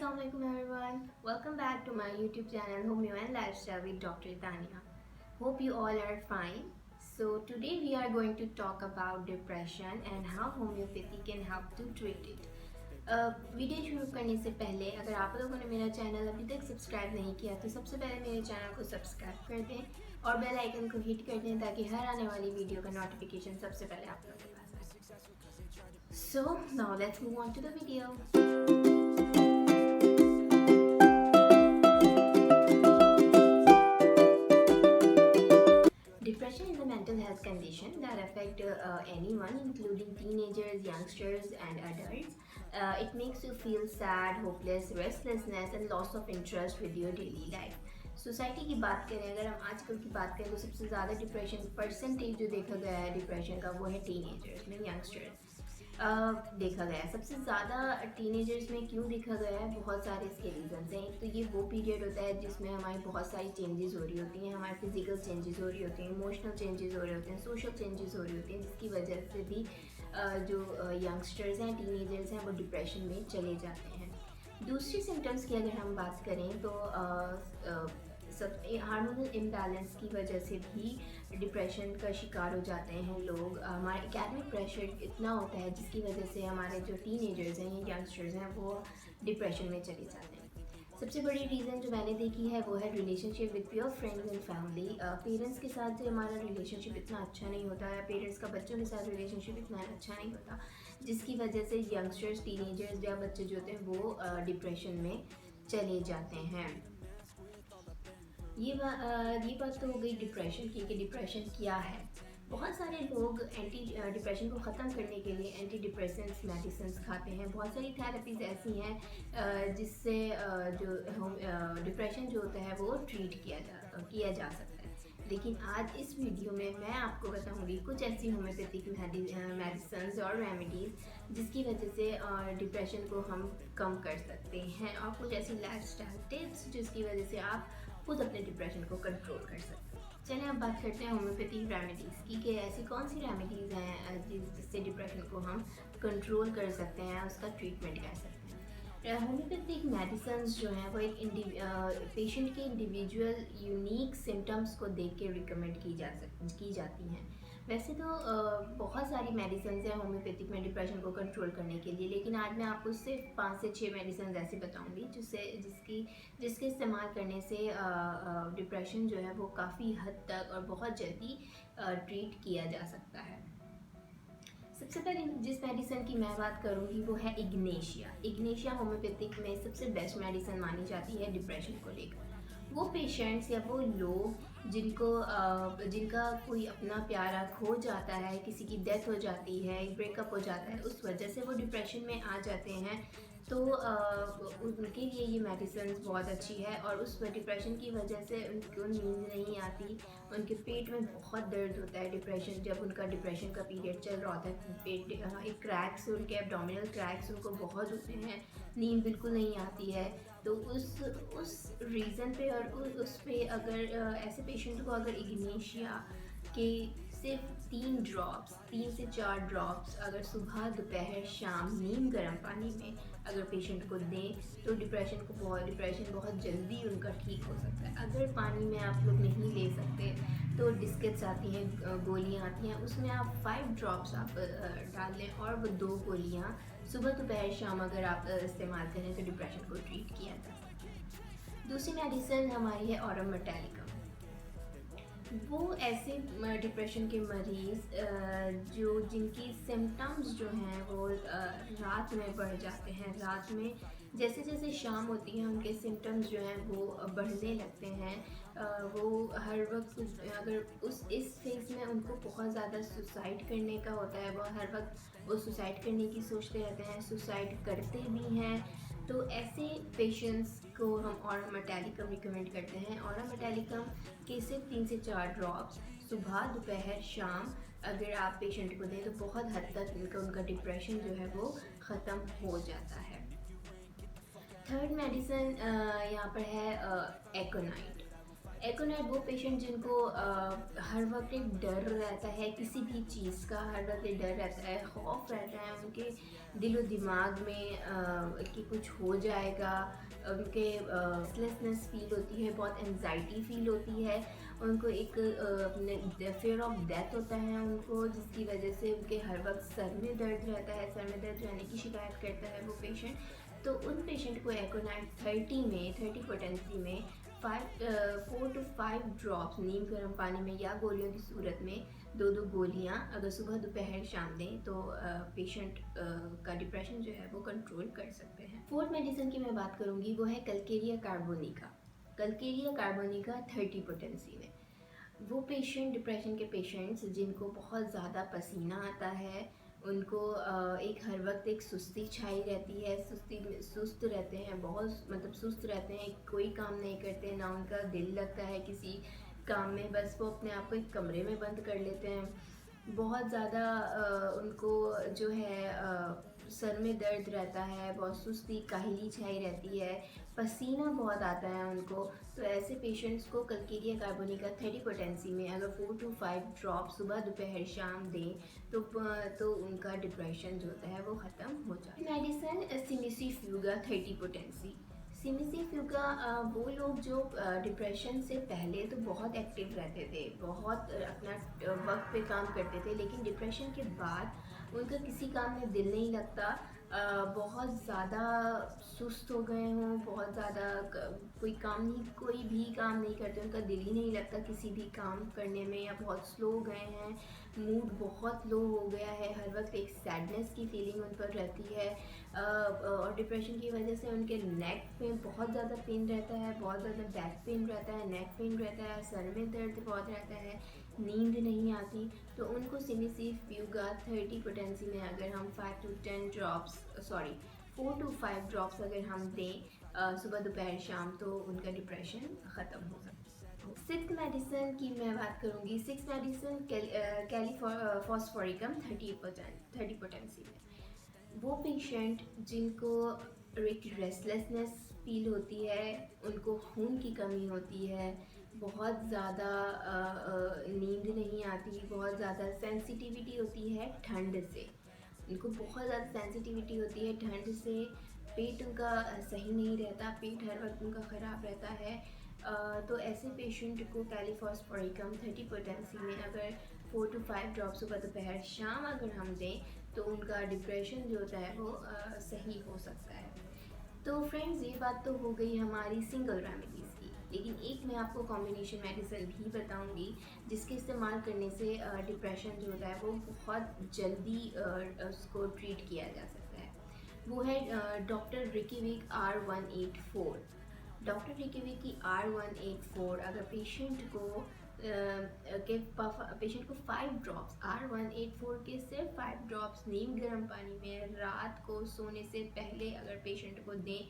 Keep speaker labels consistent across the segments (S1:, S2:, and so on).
S1: Assalamualaikum everyone. Welcome back to my YouTube channel Homeo and Lifestyle with Dr. Tania. Hope you all are fine. So today we are going to talk about depression and how homeopathy can help to treat it. Video शुरू करने से पहले अगर आप लोगों ने मेरा channel अभी तक सब्सक्राइब नहीं किया तो सबसे पहले मेरे चैनल को सब्सक्राइब कर दें और बेल आइकन को हिट कर दें ताकि हर आने वाली वीडियो का नोटिफिकेशन सबसे पहले आप लोगों के पास आए। So now let's move on to the video. Depression is a mental health condition that affects anyone, including teenagers, youngsters, and adults. It makes you feel sad, hopeless, restlessness, and loss of interest with your daily life. Society की बात करें, अगर हम आजकल की बात करें तो सबसे ज़्यादा डिप्रेशन परसेंटेज जो देखा गया है डिप्रेशन का वो है टीनेजर्स में, यंगस्टर्स देखा गया है। सबसे ज़्यादा टीनेजर्स में क्यों देखा गया है, बहुत सारे इसके रीजंस हैं। एक तो ये वो पीरियड होता है जिसमें हमारी बहुत सारी चेंजेस हो रही होती हैं, हमारे फिजिकल चेंजेस हो रही होती हैं, इमोशनल चेंजेस हो रहे होते हैं, सोशल चेंजेस हो रही होती हैं, जिसकी वजह से भी जो यंगस्टर्स हैं, टीनेजर्स हैं, वो डिप्रेशन में चले जाते हैं। दूसरी सिम्टम्स की अगर हम बात करें तो सब हार्मोनल इम्बैलेंस की वजह से भी डिप्रेशन का शिकार हो जाते हैं लोग। हमारा एकेडमिक प्रेशर इतना होता है जिसकी वजह से हमारे जो टीनेजर्स हैं या यंगस्टर्स हैं वो डिप्रेशन में चले जाते हैं। सबसे बड़ी रीज़न जो मैंने देखी है वो है relationship with your friends and family. Parents के साथ जो हमारा रिलेशनशिप इतना अच्छा नहीं होता है, पेरेंट्स का बच्चों के साथ रिलेशनशिप इतना अच्छा नहीं होता, जिसकी वजह से यंगस्टर्स, टीनेजर्स या बच्चे जो होते हैं वो डिप्रेशन में चले जाते हैं। ये बात तो हो गई डिप्रेशन की कि डिप्रेशन क्या है। बहुत सारे लोग एंटी डिप्रेशन को ख़त्म करने के लिए एंटी डिप्रेसेंट्स मेडिसिन खाते हैं। बहुत सारी थेरेपीज़ ऐसी हैं जिससे जो डिप्रेशन जो होता है वो ट्रीट किया जा सकता है। लेकिन आज इस वीडियो में मैं आपको बताऊंगी कुछ ऐसी होम्योपैथिक मेडिसिन और रेमेडीज़ जिसकी वजह से डिप्रेशन को हम कम कर सकते हैं, और कुछ ऐसी लाइफस्टाइल टिप्स जिसकी वजह से आप खुद अपने डिप्रेशन को कंट्रोल कर सकते हैं। चलिए अब बात करते हैं होम्योपैथिक रेमेडीज़ की कि ऐसी कौन सी रेमेडीज़ हैं जिससे डिप्रेशन को हम कंट्रोल कर सकते हैं, उसका ट्रीटमेंट कर सकते हैं। होम्योपैथिक मेडिसिन जो हैं वो एक पेशेंट के इंडिविजुअल यूनिक सिम्टम्स को देख के रिकमेंड की जाती हैं। वैसे तो बहुत सारी मेडिसिन हैं होम्योपैथिक में डिप्रेशन को कंट्रोल करने के लिए, लेकिन आज मैं आपको सिर्फ 5 से 6 मेडिसिन ऐसे बताऊंगी जिसके इस्तेमाल करने से डिप्रेशन जो है वो काफ़ी हद तक और बहुत जल्दी ट्रीट किया जा सकता है। सबसे पहले जिस मेडिसिन की मैं बात करूंगी वो है इग्नेशिया। इग्नेशिया होम्योपैथिक में सबसे बेस्ट मेडिसिन मानी जाती है डिप्रेशन को लेकर। वो पेशेंट्स या वो लोग जिनका कोई अपना प्यारा खो जाता है, किसी की डेथ हो जाती है, ब्रेकअप हो जाता है, उस वजह से वो डिप्रेशन में आ जाते हैं, तो उनके लिए ये मेडिसिन बहुत अच्छी है। और उस डिप्रेशन की वजह से उनको नींद नहीं आती, उनके पेट में बहुत दर्द होता है। जब उनका डिप्रेशन का पीरियड चल रहा होता है, पेट एक क्रैक्स, उनके एब्डोमिनल क्रैक्स उनको बहुत होते हैं, नींद बिल्कुल नहीं आती है। तो उस रीज़न पे और उस पे अगर ऐसे पेशेंट को अगर इग्नेशिया के सिर्फ 3 से 4 ड्रॉप्स अगर सुबह, दोपहर, शाम नीम गर्म पानी में अगर पेशेंट को दें तो डिप्रेशन बहुत जल्दी उनका ठीक हो सकता है। अगर पानी में आप लोग नहीं ले सकते तो डिस्केट्स आती हैं, गोलियां आती हैं, उसमें आप 5 ड्रॉप्स आप डाल लें और वो 2 गोलियां सुबह, दोपहर, शाम अगर आप इस्तेमाल करें तो डिप्रेशन को ट्रीट किया जा सकता है। दूसरी मेडिसिन हमारी है ऑरम मेटालिकम। वो ऐसे डिप्रेशन के मरीज़ जिनकी सिम्टम्स जो हैं वो रात में बढ़ जाते हैं, रात में जैसे जैसे शाम होती है उनके सिम्टम्स जो हैं वो बढ़ने लगते हैं। वो हर वक्त अगर इस फेज़ में उनको बहुत ज़्यादा सुसाइड करने का होता है, वो हर वक्त वो सुसाइड करने की सोचते रहते हैं, सुसाइड करते भी हैं। तो ऐसे पेशेंट्स को हम ऑरम मेटालिकम रिकमेंड करते हैं। ऑरम मेटालिकम के सिर्फ 3 से 4 ड्रॉप्स सुबह, दोपहर, शाम अगर आप पेशेंट को दें तो बहुत हद तक उनका डिप्रेशन जो है वो ख़त्म हो जाता है। थर्ड मेडिसिन यहाँ पर है एकोनाइट। एकोनाइट वो पेशेंट जिनको हर वक्त एक डर रहता है किसी भी चीज़ का, हर वक्त एक डर रहता है, खौफ रहता है उनके दिलो दिमाग में कि कुछ हो जाएगा, उनके रेस्टलेसनेस फील होती है, बहुत एनजाइटी फील होती है, उनको एक फियर ऑफ डेथ होता है उनको, जिसकी वजह से उनके हर वक्त सर में दर्द रहता है, सर में दर्द रहने की शिकायत करता है वो पेशेंट। तो उन पेशेंट को एकोनाइट 30 पोटेंसी में 4 to 5 ड्रॉप्स नीम गर्म पानी में या गोलियों की सूरत में 2 गोलियां अगर सुबह दोपहर शाम दें तो पेशेंट का डिप्रेशन जो है वो कंट्रोल कर सकते हैं। फोर्थ मेडिसिन की मैं बात करूंगी वो है Calcarea carbonica. Calcarea carbonica 30 potency में वो पेशेंट, डिप्रेशन के पेशेंट्स जिनको बहुत ज़्यादा पसीना आता है, उनको एक हर वक्त एक सुस्ती छाई रहती है, सुस्त रहते हैं, बहुत मतलब सुस्त रहते हैं, कोई काम नहीं करते, ना उनका दिल लगता है किसी काम में, बस वो अपने आप को एक कमरे में बंद कर लेते हैं। बहुत ज़्यादा उनको जो है सर में दर्द रहता है, बहुत सुस्ती काहिली छाई रहती है, पसीना बहुत आता है उनको। तो ऐसे पेशेंट्स को कलकेरिया कार्बोनिका 30 पोटेंसी में अगर 4 to 5 ड्रॉप सुबह दोपहर शाम दें तो उनका डिप्रेशन जो होता है वो ख़त्म हो जाता है। Medicine cimicifuga 30 potency. सिमिसिफ्यूगा वो लोग जो डिप्रेशन से पहले तो बहुत एक्टिव रहते थे, बहुत अपना वक्त पे काम करते थे, लेकिन डिप्रेशन के बाद उनका किसी काम में दिल नहीं लगता, बहुत ज़्यादा सुस्त हो गए हों, बहुत ज़्यादा कोई भी काम नहीं करते, उनका दिल ही नहीं लगता किसी भी काम करने में, या बहुत स्लो हो गए हैं, मूड बहुत लो हो गया है, हर वक्त एक सैडनेस की फीलिंग उन पर रहती है, और डिप्रेशन की वजह से उनके नेक पे बहुत ज़्यादा पेन रहता है, बहुत ज़्यादा बैक पेन रहता है, नेक पेन रहता है, सर में दर्द बहुत रहता है, नींद नहीं आती। तो उनको सिमिसिफ्यूगा 30 पोटेंसी में अगर हम 4 to 5 ड्रॉप्स अगर हम दें सुबह दोपहर शाम तो उनका डिप्रेशन ख़त्म हो सकता है। सिक्स्थ मेडिसिन की मैं बात करूँगी। सिक्स्थ मेडिसिन कैलीफॉस्फोरिकम 30 पोटेंसी में वो पेशेंट जिनको एक रेस्टलेसनेस फील होती है, उनको खून की कमी होती है, बहुत ज़्यादा नींद नहीं आती, बहुत ज़्यादा सेंसिटिविटी होती है ठंड से, उनको बहुत ज़्यादा सेंसिटिविटी होती है ठंड से, पेट उनका सही नहीं रहता, पेट हर वक्त उनका ख़राब रहता है। तो ऐसे पेशेंट को कैलीफॉस्फोरिकम 30 पोटेंसी में अगर 4 to 5 ड्रॉप सुबह दोपहर शाम अगर हम दें तो उनका डिप्रेशन जो होता है वो सही हो सकता है। तो फ्रेंड्स, ये बात तो हो गई हमारी सिंगल रेमेडीज़ की, लेकिन एक मैं आपको कॉम्बिनेशन मेडिसिन भी बताऊंगी जिसके इस्तेमाल करने से डिप्रेशन जो होता है वो बहुत जल्दी उसको ट्रीट किया जा सकता है। वो है डॉक्टर रिकीविक R184। डॉक्टर रिकीविक की R184 अगर पेशेंट को पेशेंट को 5 ड्रॉप्स R184 के सिर्फ 5 ड्रॉप्स नीम गर्म पानी में रात को सोने से पहले अगर पेशेंट को दें,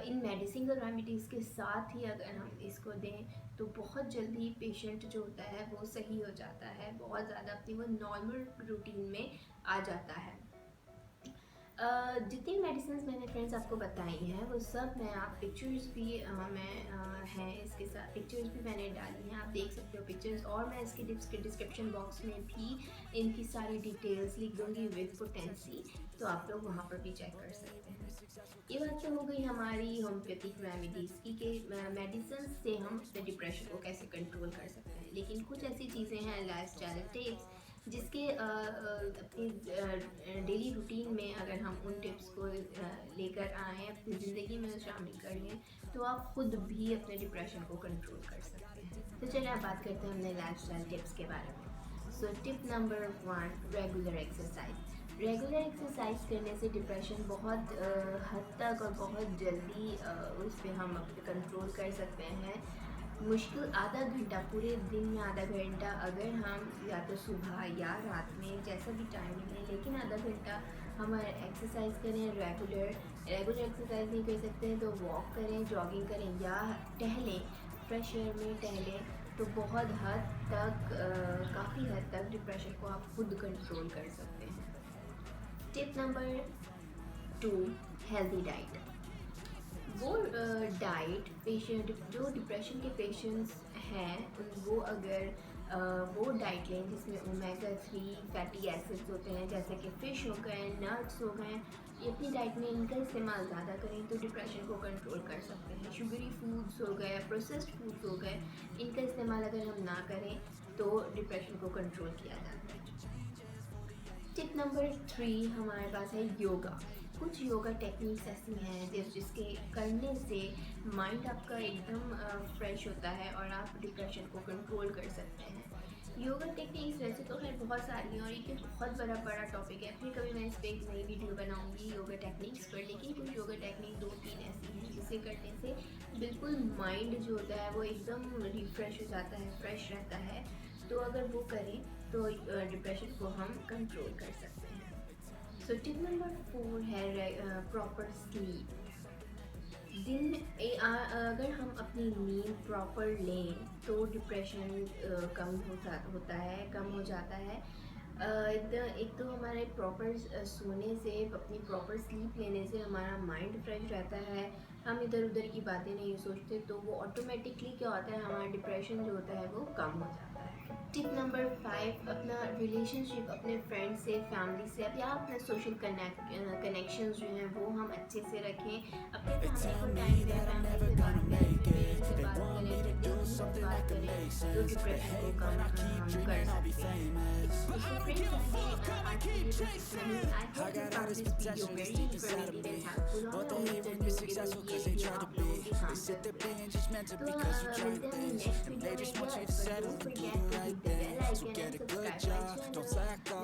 S1: इन मेडिसिनल रेमेडीज़ के साथ ही अगर हम इसको दें तो बहुत जल्दी पेशेंट जो होता है वो सही हो जाता है, बहुत ज़्यादा अपनी वो नॉर्मल रूटीन में आ जाता है। जितनी मेडिसिन मैंने फ्रेंड्स आपको बताई हैं वो सब मैं आप पिक्चर्स भी हैं इसके साथ, पिक्चर्स भी मैंने डाली हैं, आप देख सकते हो पिक्चर्स, और मैं इसके डिस्क्रिप्शन बॉक्स में भी इनकी सारी डिटेल्स लिख दूँगी विद पोटेंसी, तो आप लोग वहाँ पर भी चेक कर सकते हैं। ये बात तो हो गई हमारी होम्योपैथिक रेमेडीज़ की कि मेडिसिन से हम अपने डिप्रेशन को कैसे कंट्रोल कर सकते हैं, लेकिन कुछ ऐसी चीज़ें हैं लाइफस्टाइल टिप्स जिसके अपनी डेली रूटीन में अगर हम उन टिप्स को लेकर आएँ, अपनी ज़िंदगी में शामिल कर लें तो आप खुद भी अपने डिप्रेशन को कंट्रोल कर सकते हैं। तो चलिए आप बात करते हैं अपने लाइफस्टाइल टिप्स के बारे में। So tip number 1, regular exercise. Regular exercise करने से डिप्रेशन बहुत हद तक और बहुत जल्दी उस पर हम अपने कंट्रोल कर सकते हैं। मुश्किल आधा घंटा, पूरे दिन में आधा घंटा अगर हम या तो सुबह या रात में जैसा भी टाइम मिले, लेकिन आधा घंटा हम एक्सरसाइज करें रेगुलर एक्सरसाइज नहीं कर सकते तो वॉक करें, जॉगिंग करें या टहलें, फ्रेश एयर में टहलें, तो बहुत हद तक काफ़ी हद तक डिप्रेशन को आप खुद कंट्रोल कर सकते हैं। Tip number 2, healthy diet. वो डाइट पेशेंट जो डिप्रेशन के पेशेंट्स हैं वो अगर वो डाइट लें जिसमें ओमेगा 3 फैटी एसिड्स होते हैं जैसे कि फ़िश हो गए, नट्स हो गए, ये अपनी डाइट में इनका इस्तेमाल ज़्यादा करें तो डिप्रेशन को कंट्रोल कर सकते हैं। शुगरी फूड्स हो गए, प्रोसेस्ड फूड्स हो गए, इनका इस्तेमाल अगर हम ना करें तो डिप्रेशन को कंट्रोल किया जाता है। टिप नंबर 3 हमारे पास है योगा। कुछ योगा टेक्निक्स ऐसी हैं जिसके करने से माइंड आपका एकदम फ्रेश होता है और आप डिप्रेशन को कंट्रोल कर सकते हैं। योगा टेक्निक्स वैसे तो खैर बहुत सारी हैं और एक बहुत बड़ा टॉपिक है, फिर कभी मैं इस पर एक नई वीडियो बनाऊंगी योगा टेक्निक्स पर, लेकिन कुछ योगा टेक्निक 2-3 ऐसी हैं जिसे करने से बिल्कुल माइंड जो होता है वो एकदम रिफ्रेश हो जाता है, फ्रेश रहता है। तो अगर वो करें तो डिप्रेशन को हम कंट्रोल कर सकते हैं। सो टिप नंबर 4 है प्रॉपर स्लीप। अगर हम अपनी नींद प्रॉपर लें तो डिप्रेशन होता है, कम हो जाता है। एक तो हमारे प्रॉपर सोने से, अपनी प्रॉपर स्लीप लेने से हमारा माइंड फ्रेश रहता है, हम इधर उधर की बातें नहीं सोचते, तो वो ऑटोमेटिकली क्या होता है, हमारा डिप्रेशन जो होता है वो कम हो जाता है। टिप नंबर 5 अपना रिलेशनशिप अपने फ्रेंड से, फैमिली से या अपने सोशल कनेक्शंस जो हैं वो हम अच्छे से रखें। अपने फैमिली को टाइम दें, फैमिली से बात करें, पेरेंट्स से बात करें, दोस्तों से बात करें, तो डिप्रेशन को कम हम कर सकते हैं। So friends, आज की ये टिप्स रही। I hope you found this video very informative and helpful और उम्मीद करती हूँ कि ये वीडियो आप लोगों के काम करते हैं। तो मिलते हैं नेक्स्ट वीडियो में। Don't forget to hit the bell icon and subscribe my channel.